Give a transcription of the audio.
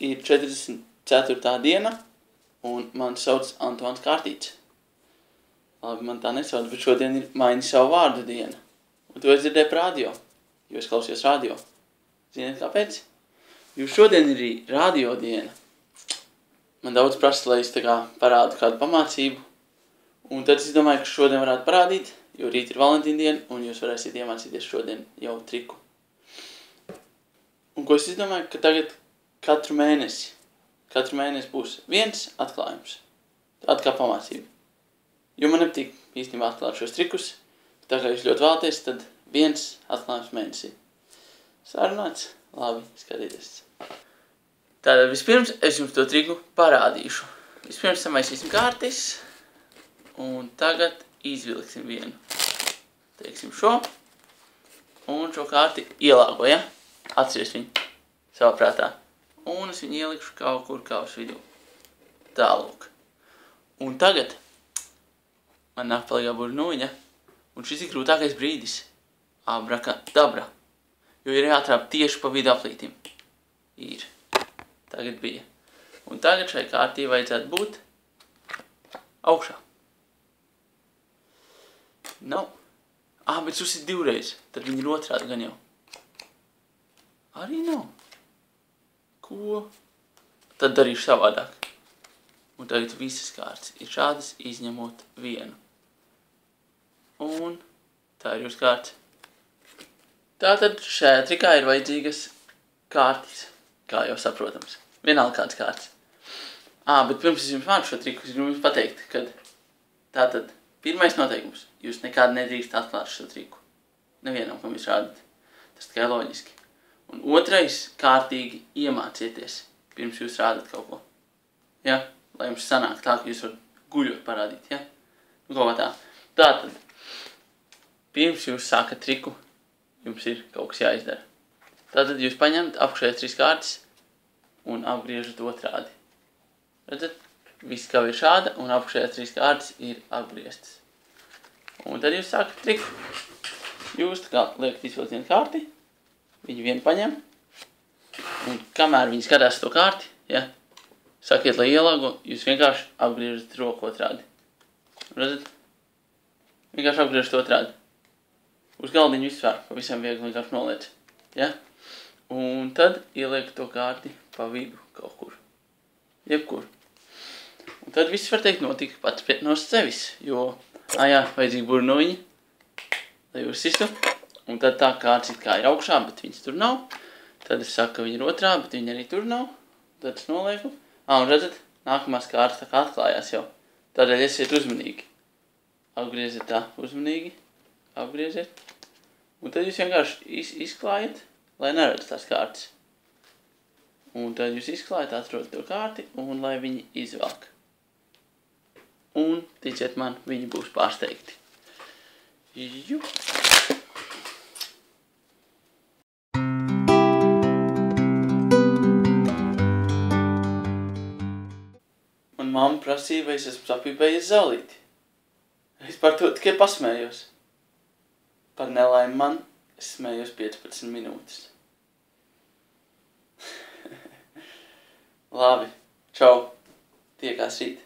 ir 44. diena, un man sauc Antoans Kārtīts. Labi, man tā nesauc, bet šodien ir maini savu vārdu diena. Un to es dzirdēju par radio, jo es klausījos radio. Ziniet, kāpēc? Jo šodien ir radio diena. Man daudz prasa, lai es tā kā parādu kādu pamācību. Un tad es domāju, ka šodien varētu parādīt, jo rīt ir Valentīna diena, un jūs varēsiet iemācīties šodien jau triku. Un ko es izdomāju, ka tagad katru mēnesi būs viens atklājums. Tāda kā pamācība. Jo man nepatīk īstenībā atklāt šos trikus. Tā kā jūs ļoti vēlaties, tad viens atklājums mēnesī. Sarunāts? Labi, skatieties. Tātad vispirms es jums to triku parādīšu. Vispirms samaisīsim kārtis. Un tagad izvilksim vienu. Teiksim šo. Un šo kārti ielāgo, ja? Atceries viņu savā prātā. Un es viņu ielikšu kaut kur kaus vidū. Tālūk. Un tagad man nāk palīgā burnuņa. Un šis ir grūtākais brīdis. Abrakadabra. Jo ir jāatrāp tieši pa vidu aplītim. Ir. Tagad bija. Un tagad šai kārtī vajadzētu būt augšā. Nav. Bet susit divreiz. Tad viņi ir otrādi gan jau. Arī nav. Ko? Tad darīšu savādāk. Un tagad visas kārtas ir šādas, izņemot vienu. Un tā ir jūsu kārta. Tātad šajā trikā ir vajadzīgas kārtis. Kā jau saprotams. Vienalga kāds kārtas. Bet pirms es jums māku šo triku, es gribu jums pateikt, kad tātad pirmais noteikums. Jūs nekad nedrīkst atklāt šo triku. Nevienam, kam jūs rādat. Tas tikai loģiski. Un otrais, kārtīgi iemācieties, pirms jūs rādat kaut ko. Ja? Lai jums sanāk tā, ka jūs varat guļot parādīt. Ja? Nu, kaut kā tā. Tātad, pirms jūs sākat triku, jums ir kaut kas jāizdara. Tātad jūs paņemat apakšējās 3 kārtas un apgriežat otrādi. Redzat? Viss kā ir šāda un apakšējās 3 kārtas ir apgrieztas. Un tad jūs sākat triku. Jūs tā kā liekat izvilkt vienu kārti. Viņi vienu paņem, un kamēr viņi skatās to kārti, ja, sakiet, lai ielāgo, jūs vienkārši apgriežat roku otrādi. Redzat? Vienkārši apgriežat otrādi. Uz galdiņu vispār, pavisam viegli vienkārši noliec. Ja? Un tad ieliek to kārti pa vidu kaut kur. Jebkur. Un tad viss var teikt notika pats no sevis, jo, vajadzīgi burnuņi, lai jūs sistu. Un tad tā kārtas it kā ir augšā, bet viņas tur nav. Tad es saku, ka viņa ir otrā, bet viņa arī tur nav. Tad es nolieku. Un redzat, nākamās kārtas tā kā atklājās jau. Tādēļ esiet uzmanīgi. Apgrieziet tā uzmanīgi. Apgrieziet. Un tad jūs vienkārši izklājat, lai neredz tās kārtas. Un tad jūs izklājat, atrodat to kārti, un lai viņi izvelk. Un, ticiet man, viņi būs pārsteigti. Jup. Mamma prasīja, vai es esmu sapīpējies zālīti. Es par to tikai pasmējos. Par nelaimi man es smējos 15 minūtes. Labi, čau. Tiekās rīt.